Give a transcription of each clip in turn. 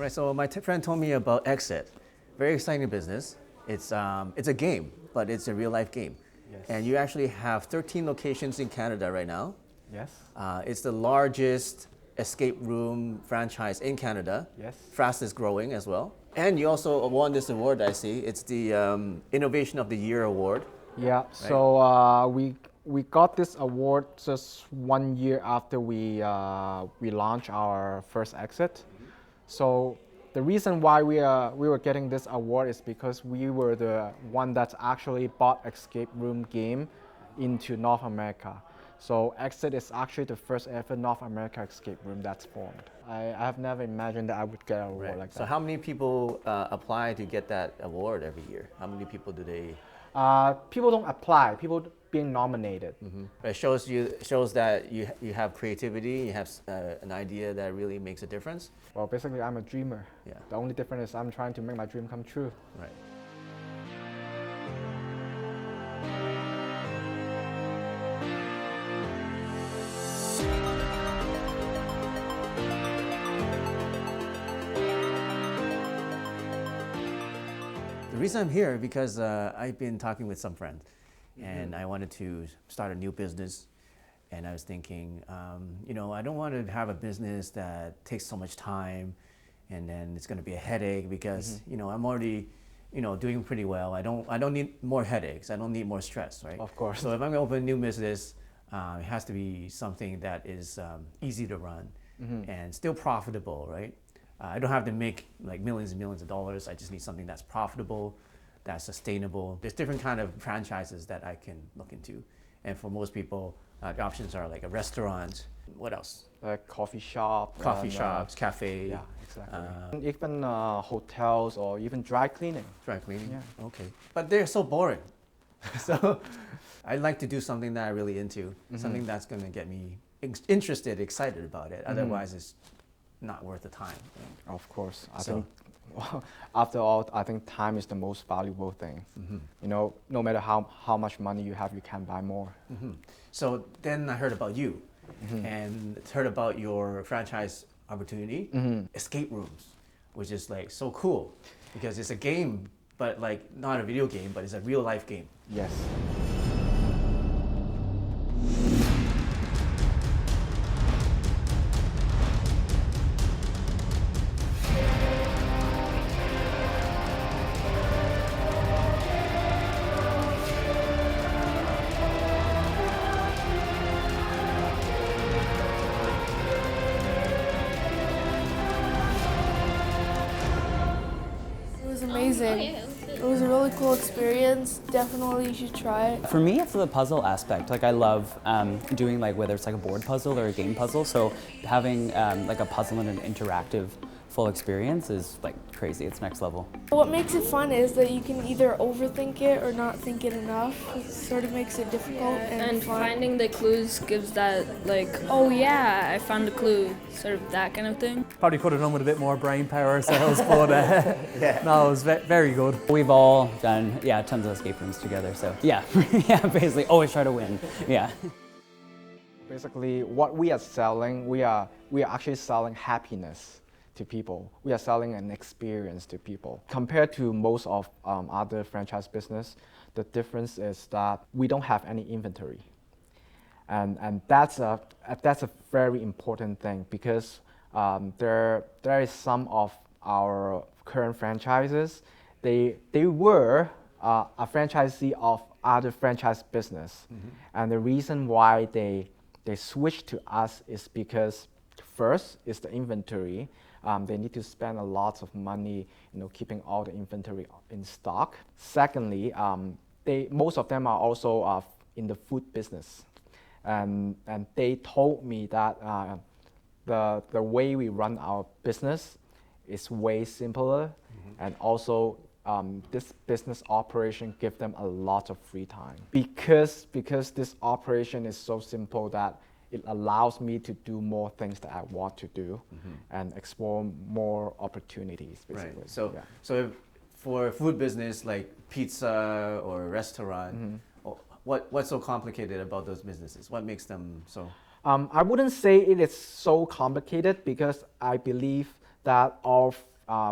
Right, so my friend told me about Exit. Very exciting business. It's a game, but it's a real life game. Yes. And you actually have 13 locations in Canada right now. Yes. It's the largest escape room franchise in Canada. Yes. Fastest growing as well. And you also won this award, I see. It's the Innovation of the Year award. Yeah. So we got this award just 1 year after we launched our first exit. So the reason why we were getting this award is because we were the one that actually brought escape room game into North America. So Exit is actually the first ever North America escape room that's formed. I have never imagined that I would get an award like that. So how many people apply to get that award every year? How many people do they? People don't apply. People being nominated. It shows that you have creativity. You have an idea that really makes a difference. Well, basically, I'm a dreamer. Yeah. The only difference is I'm trying to make my dream come true. Right. The reason I'm here because I've been talking with some friends, and I wanted to start a new business. And I was thinking, I don't want to have a business that takes so much time, and then it's going to be a headache because I'm already, doing pretty well. I don't need more headaches. I don't need more stress, right? Of course. So if I'm going to open a new business, it has to be something that is easy to run and still profitable, right? I don't have to make like millions and millions of dollars. I just need something that's profitable, that's sustainable. There's different kind of franchises that I can look into. And for most people, the options are like a restaurant. What else? Like coffee shop. Coffee shops, cafe. Yeah, exactly. Even hotels or even dry cleaning. Dry cleaning? Yeah. Okay. But they're so boring. So I'd like to do something that I'm really into, something that's going to get me interested, excited about it. Otherwise, it's not worth the time. Of course. I think, after all, I think time is the most valuable thing. No matter how much money you have, you can buy more. So then I heard about you and heard about your franchise opportunity, escape rooms, which is like so cool because it's a game, but like not a video game, but it's a real life game. Yes. It was amazing. It was a really cool experience. Definitely you should try it. For me, it's the puzzle aspect. Like I love doing like whether it's like a board puzzle or a game puzzle. So having like a puzzle and an interactive full experience is like crazy. It's next level. What makes it fun is that you can either overthink it or not think it enough. It sort of makes it difficult and fun. Finding the clues gives that like, oh yeah, I found the clue, sort of that kind of thing. Probably could have done with a bit more brain power ourselves, but no, it was very good. We've all done tons of escape rooms together. So yeah, basically always try to win. Yeah. Basically, what we are selling, we are actually selling happiness to people. We are selling an experience to people. Compared to most of other franchise business, the difference is that we don't have any inventory, and that's a very important thing because there is some of our current franchises, they were a franchisee of other franchise business, and the reason why they switched to us is because first is the inventory. They need to spend a lot of money, keeping all the inventory in stock. Secondly, most of them are also in the food business, and they told me that the way we run our business is way simpler, and also this business operation gives them a lot of free time because this operation is so simple that it allows me to do more things that I want to do and explore more opportunities, basically. Right. So if for a food business like pizza or restaurant, what's so complicated about those businesses? What makes them so? I wouldn't say it is so complicated because I believe that our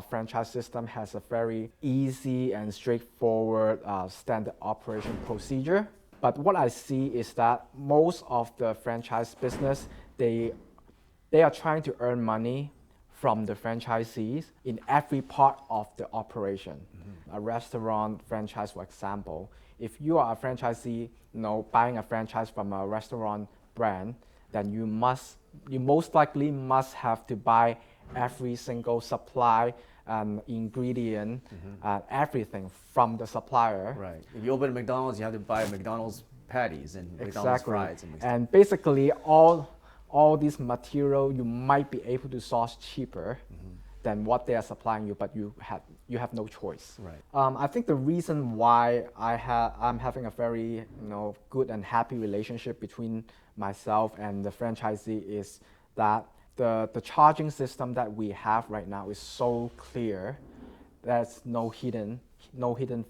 franchise system has a very easy and straightforward standard operation procedure. But what I see is that most of the franchise business, they are trying to earn money from the franchisees in every part of the operation. A restaurant franchise, for example, if you are a franchisee, buying a franchise from a restaurant brand, then you most likely must have to buy every single supply and ingredient, everything from the supplier. Right. If you open a McDonald's, you have to buy McDonald's patties and McDonald's fries. And basically, all this material you might be able to source cheaper than what they are supplying you, but you have no choice. Right. I think the reason why I'm having a very good and happy relationship between myself and the franchisee is that the charging system that we have right now is so clear. There's no hidden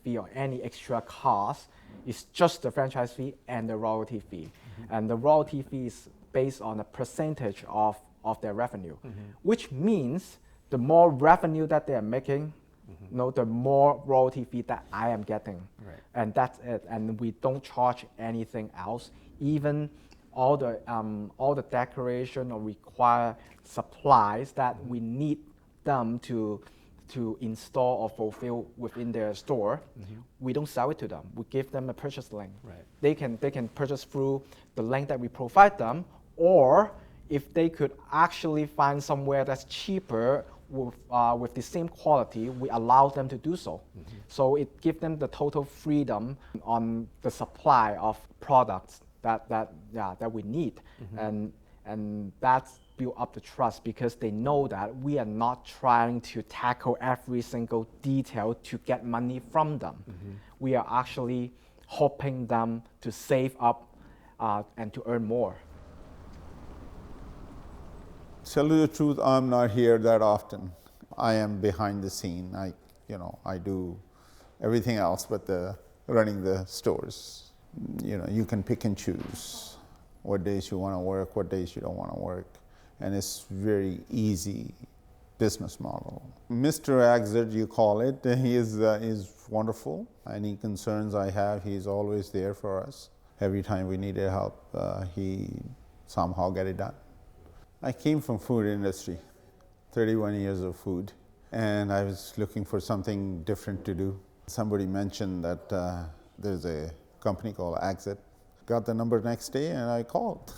fee or any extra cost. It's just the franchise fee and the royalty fee. And the royalty fee is based on a percentage of their revenue, which means the more revenue that they are making, the more royalty fee that I am getting. Right. And that's it. And we don't charge anything else. Even all the decoration or require supplies that we need them to install or fulfill within their store, we don't sell it to them. We give them a purchase link. Right. They can purchase through the link that we provide them, or if they could actually find somewhere that's cheaper with the same quality, we allow them to do so. So it gives them the total freedom on the supply of products that we need, and that's build up the trust because they know that we are not trying to tackle every single detail to get money from them. We are actually helping them to save up and to earn more. Tell you the truth, I'm not here that often. I am behind the scene. I do everything else but running the stores. You can pick and choose what days you want to work, what days you don't want to work. And it's very easy business model. Mr. Exit, you call it, he is wonderful. Any concerns I have, he's always there for us. Every time we needed help, he somehow get it done. I came from food industry, 31 years of food, and I was looking for something different to do. Somebody mentioned that there's a company called Exit. Got the number next day and I called.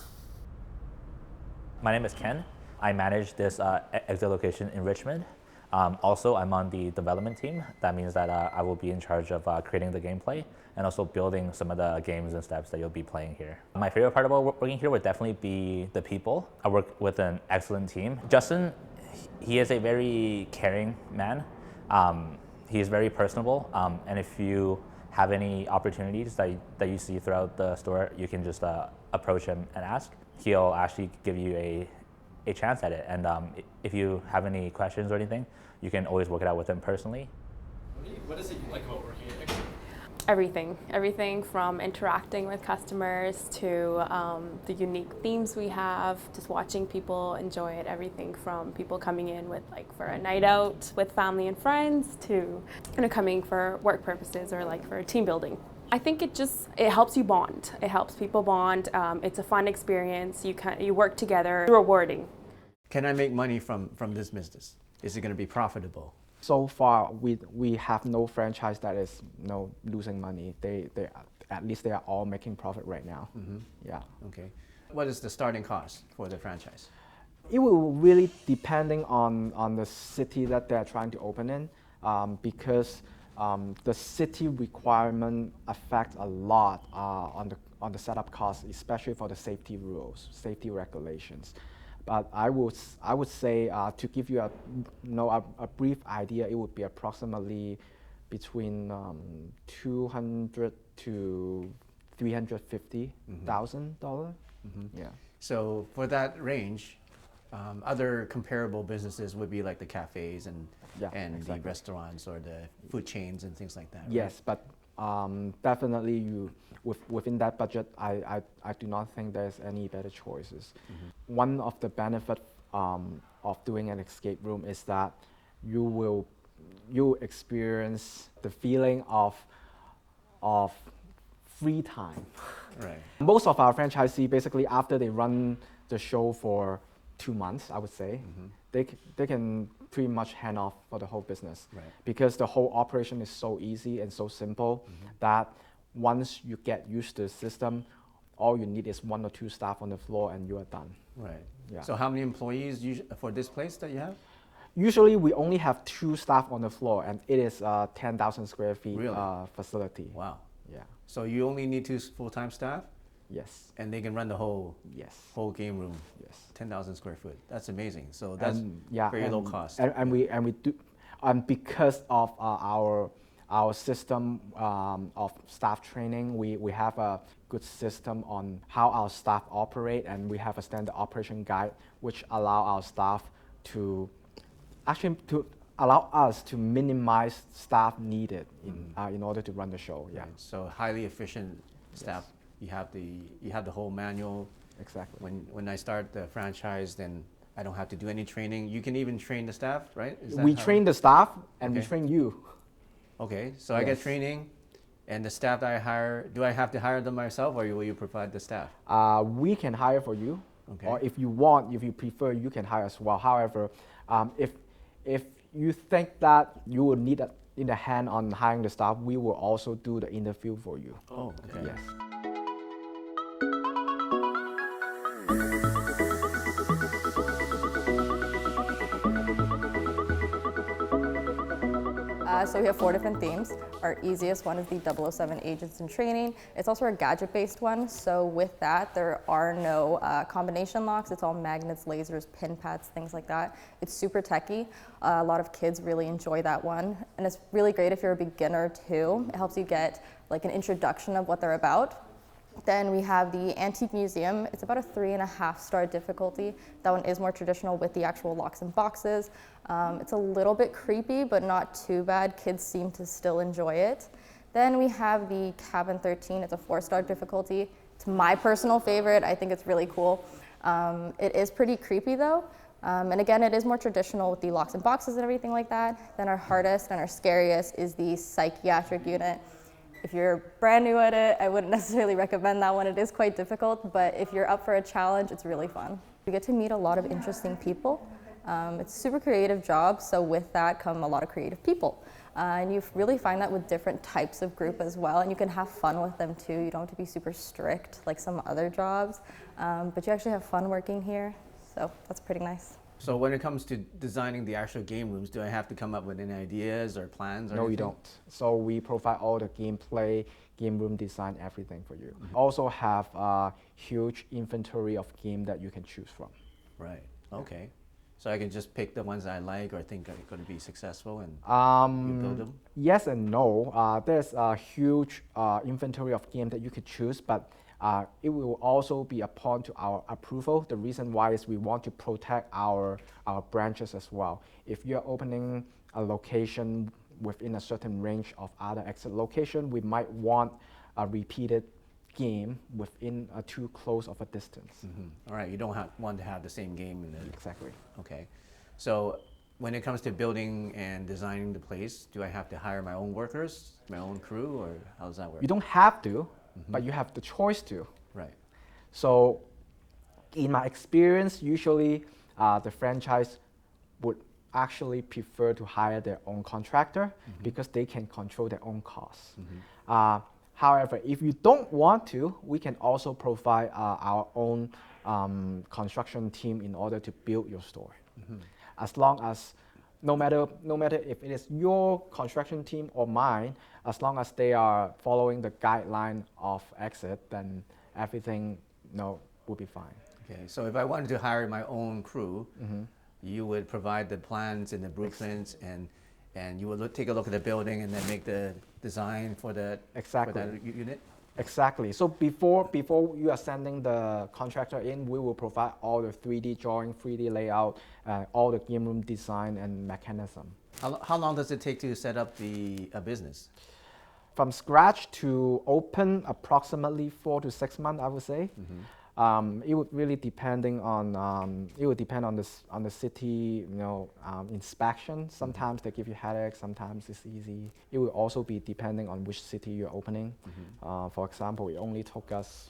My name is Ken. I manage this Exit location in Richmond. Also, I'm on the development team. That means that I will be in charge of creating the gameplay and also building some of the games and steps that you'll be playing here. My favorite part about working here would definitely be the people. I work with an excellent team. Justin, he is a very caring man. He is very personable, and if you have any opportunities that you see throughout the store, you can just approach him and ask. He'll actually give you a chance at it. And if you have any questions or anything, you can always work it out with him personally. What is it you like about working at Exit? Everything from interacting with customers to the unique themes we have, just watching people enjoy it, everything from people coming in with for a night out with family and friends to coming for work purposes or for team building. I think it helps you bond. It helps people bond. It's a fun experience. You work together. It's rewarding. Can I make money from this business? Is it going to be profitable? So far, we have no franchise that is losing money. They at least they are all making profit right now. Yeah. Okay. What is the starting cost for the franchise? It will really depending on the city that they're trying to open in, because the city requirement affects a lot on the setup costs, especially for the safety rules, safety regulations. But I would say to give you a brief idea, it would be approximately between $200,000 to $350,000. Yeah. So for that range, other comparable businesses would be like the cafes and exactly. the restaurants or the food chains and things like that. Right? Yes, but definitely within that budget, I do not think there's any better choices. One of the benefits of doing an escape room is that you experience the feeling of free time. Right. Most of our franchisee, basically after they run the show for 2 months, I would say, they can pretty much hand off for the whole business. Right. Because the whole operation is so easy and so simple that once you get used to the system, all you need is 1 or 2 staff on the floor and you are done. Right. Yeah. So how many employees for this place that you have? Usually we only have 2 staff on the floor and it is a 10,000 square feet Really? Facility. Wow. Yeah. So you only need 2 full-time staff, Yes. and they can run the whole Yes. game room. Yes. 10,000 square foot. That's amazing. So that's very and, low cost. And we do, because of our system of staff training, we have a good system on how our staff operate, and we have a standard operation guide which allow our staff to allow us to minimize staff needed in order to run the show. Yeah. Right. So highly efficient staff. Yes. You have the whole manual. Exactly. When I start the franchise, then I don't have to do any training. You can even train the staff, right? We train the staff and we Okay. train you. Okay, so I get Yes. training, and the staff that I hire, do I have to hire them myself, or will you provide the staff? We can hire for you, Okay. or if you prefer, you can hire as well. However, if you think that you will need in the hand on hiring the staff, we will also do the interview for you. Oh, okay. Yes. So we have 4 different themes. Our easiest one is the 007 Agents in Training. It's also a gadget-based one, so with that, there are no combination locks. It's all magnets, lasers, pin pads, things like that. It's super techy. A lot of kids really enjoy that one, and it's really great if you're a beginner too. It helps you get like an introduction of what they're about. Then we have the Antique Museum. It's about a 3.5-star difficulty. That one is more traditional with the actual locks and boxes. It's a little bit creepy, but not too bad. Kids seem to still enjoy it. Then we have the Cabin 13. It's a 4-star difficulty. It's my personal favorite. I think it's really cool. It is pretty creepy though. And again, it is more traditional with the locks and boxes and everything like that. Then our hardest and our scariest is the psychiatric unit. If you're brand new at it, I wouldn't necessarily recommend that one. It is quite difficult, but if you're up for a challenge, it's really fun. You get to meet a lot of interesting people. It's a super creative job, so with that come a lot of creative people. And you really find that with different types of group as well, and you can have fun with them too. You don't have to be super strict like some other jobs, but you actually have fun working here, so that's pretty nice. So when it comes to designing the actual game rooms, do I have to come up with any ideas or plans? Or No, you anything? don't. So we provide all the gameplay, game room design, everything for you. Also have a huge inventory of game that you can choose from. Right. Okay. So I can just pick the ones I like or think are going to be successful, and you build them. Yes and no. There's a huge inventory of game that you could choose, but it will also be upon to our approval. The reason why is we want to protect our branches as well. If you're opening a location within a certain range of other exit location, we might want a repeated game within too close of a distance. All right, you don't want to have the same game in the... Exactly. Okay. So when it comes to building and designing the place, do I have to hire my own workers, my own crew, or how does that work? You don't have to, but you have the choice to. Right. So in my experience, usually the franchise would actually prefer to hire their own contractor because they can control their own costs. However, if you don't want to, we can also provide our own construction team in order to build your store. As long as, no matter if it is your construction team or mine, as long as they are following the guideline of exit, then everything will be fine. Okay, so if I wanted to hire my own crew, you would provide the plans and the blueprints, and you would take a look at the building and then make the design for that unit? Exactly. So before you are sending the contractor in, we will provide all the 3D drawing, 3D layout, all the game room design and mechanism. How long does it take to set up a business? From scratch to open, approximately 4 to 6 months, I would say. It would really depending on it would depend on the city, inspection. Sometimes they give you headaches. Sometimes it's easy. It will also be depending on which city you're opening. For example, it only took us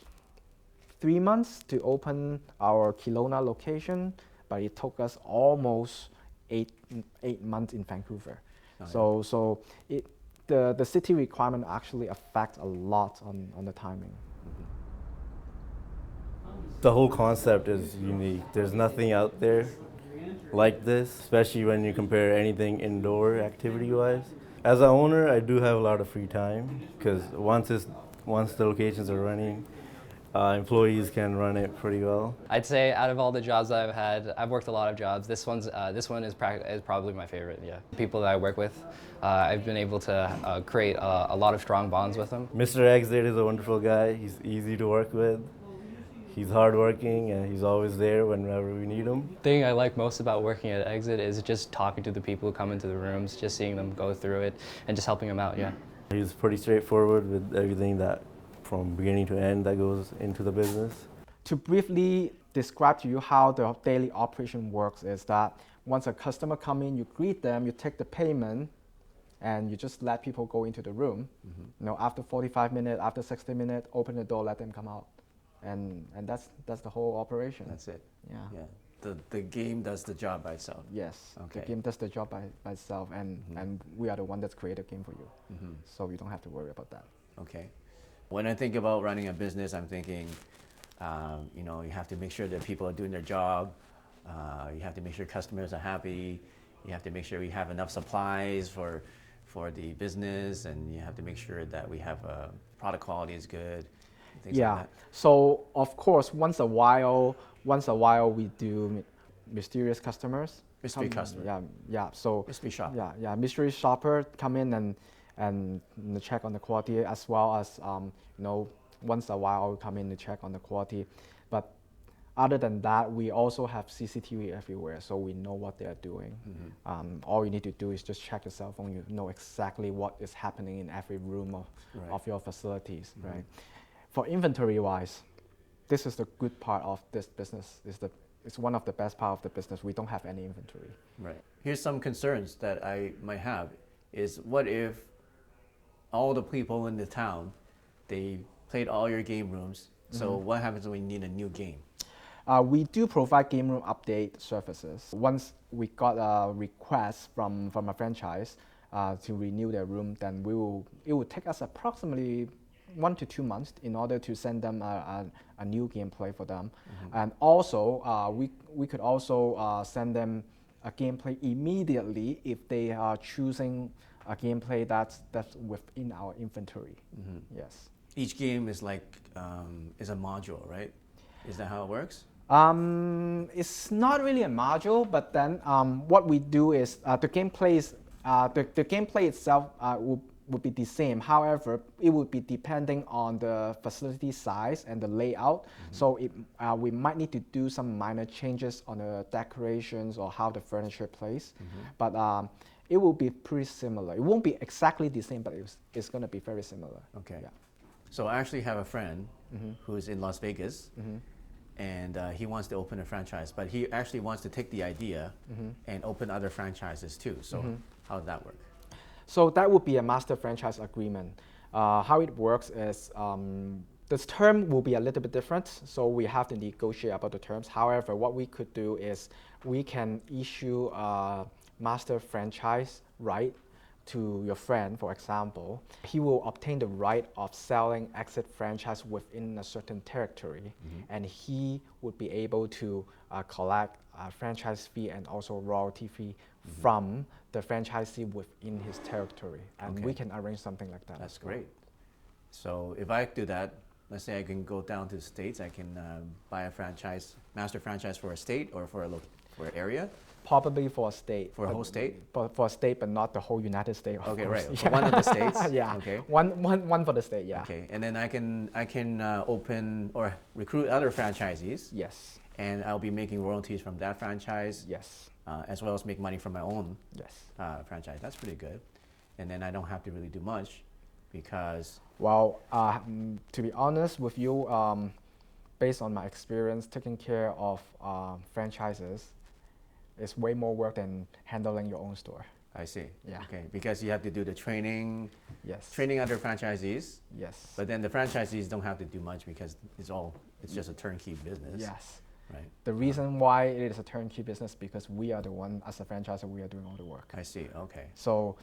3 months to open our Kelowna location, but it took us almost eight months in Vancouver. So the city requirement actually affects a lot on the timing. The whole concept is unique. There's nothing out there like this, especially when you compare anything indoor activity-wise. As an owner, I do have a lot of free time because once the locations are running, employees can run it pretty well. I'd say out of all the jobs that I've had, I've worked a lot of jobs. This one is probably my favorite. Yeah, people that I work with, I've been able to create a lot of strong bonds with them. Mr. Exit is a wonderful guy. He's easy to work with. He's hardworking and he's always there whenever we need him. The thing I like most about working at Exit is just talking to the people who come into the rooms, just seeing them go through it, and just helping them out. Yeah. He's pretty straightforward with everything that from beginning to end that goes into the business. To briefly describe to you how the daily operation works is that once a customer come in, you greet them, you take the payment, and you just let people go into the room. After 45 minutes, after 60 minutes, open the door, let them come out. And that's the whole operation. That's it. Yeah. The game does the job by itself. Yes. Okay. The game does the job by itself, and we are the one that's created the game for you. So you don't have to worry about that. Okay. When I think about running a business, I'm thinking, you have to make sure that people are doing their job. You have to make sure customers are happy. You have to make sure we have enough supplies for the business, and you have to make sure that we have product quality is good. Things like that. So of course, once a while we do mysterious customers. Mystery customer. Yeah. So mystery shopper. Yeah. Mystery shopper come in and check on the quality, as well as once a while come in to check on the quality. But other than that, we also have CCTV everywhere, so we know what they are doing. All you need to do is just check your cell phone. You know exactly what is happening in every room of your facilities, right? For inventory-wise, this is the good part of this business. It's one of the best part of the business. We don't have any inventory. Right. Here's some concerns that I might have is what if all the people in the town, they played all your game rooms, so what happens when you need a new game? We do provide game room update services. Once we got a request from a franchise to renew their room, then it will take us approximately 1 to 2 months in order to send them a new gameplay for them. And also, we could also send them a gameplay immediately if they are choosing a gameplay that's within our inventory. Yes. Each game is like is a module, right? Is that how it works? It's not really a module, but then what we do is the gameplay itself would be the same. However, it would be depending on the facility size and the layout. So we might need to do some minor changes on the decorations or how the furniture plays. But it will be pretty similar. It won't be exactly the same, but it's going to be very similar. Okay. Yeah. So I actually have a friend who's in Las Vegas, and he wants to open a franchise, but he actually wants to take the idea and open other franchises too. So how does that work? So that would be a master franchise agreement. How it works is the term will be a little bit different, so we have to negotiate about the terms. However, what we could do is we can issue a master franchise right to your friend, for example. He will obtain the right of selling Exit franchise within a certain territory, and he would be able to collect a franchise fee and also royalty fee from the franchisee within his territory, and we can arrange something like that. That's great. So if I do that, let's say I can go down to the States, I can buy a master franchise for a state or for an area? Probably for a state. For a whole state? But for a state, but not the whole United States. Okay, right. For one of the states? Yeah. Okay. One for the state, yeah. Okay, and then I can open or recruit other franchisees. Yes. And I'll be making royalties from that franchise. Yes. As well as make money from my own franchise. That's pretty good. And then I don't have to really do much because... Well, to be honest with you, based on my experience, taking care of franchises is way more work than handling your own store. I see. Yeah. Okay, because you have to do the training. Yes. Training other franchisees. Yes. But then the franchisees don't have to do much because it's just a turnkey business. Yes. Right. The reason why it is a turnkey business because we are the one, as a franchisor, we are doing all the work. I see. Okay. So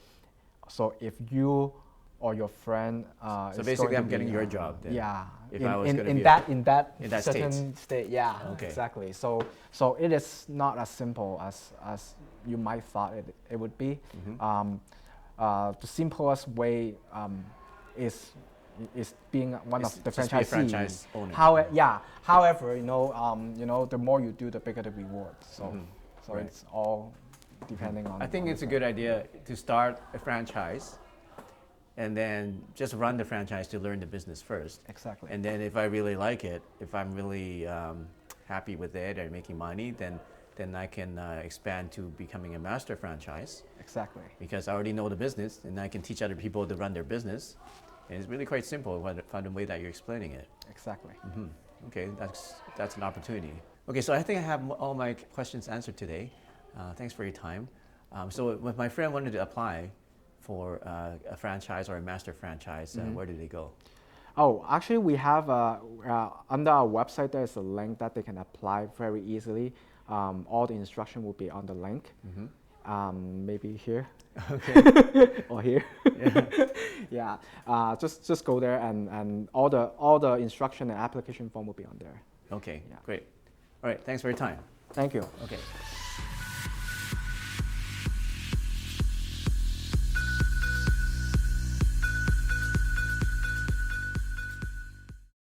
if you or your friend so is basically, going to I'm getting be, your job then. Yeah. If I was going to in be that in that certain state, yeah. Okay. Exactly. So it is not as simple as you might thought it would be. The simplest way is being one of the just be a franchisees. franchise owner. However, the more you do, the bigger the reward. So Right. it's all depending on. I think it's a good idea to start a franchise and then just run the franchise to learn the business first. Exactly. And then if I really like it, if I'm really happy with it and making money, then I can expand to becoming a master franchise. Exactly. Because I already know the business and I can teach other people to run their business. And it's really quite simple by the way that you're explaining it. Exactly. Okay, that's an opportunity. Okay, so I think I have all my questions answered today. Thanks for your time. So if my friend wanted to apply for a franchise or a master franchise, where do they go? Oh, actually, we have under our website. There's a link that they can apply very easily. All the instruction will be on the link. Maybe here. Okay. Or here. Yeah. Just go there and all the instruction and application form will be on there. Okay. Yeah. Great. All right. Thanks for your time. Thank you. Okay.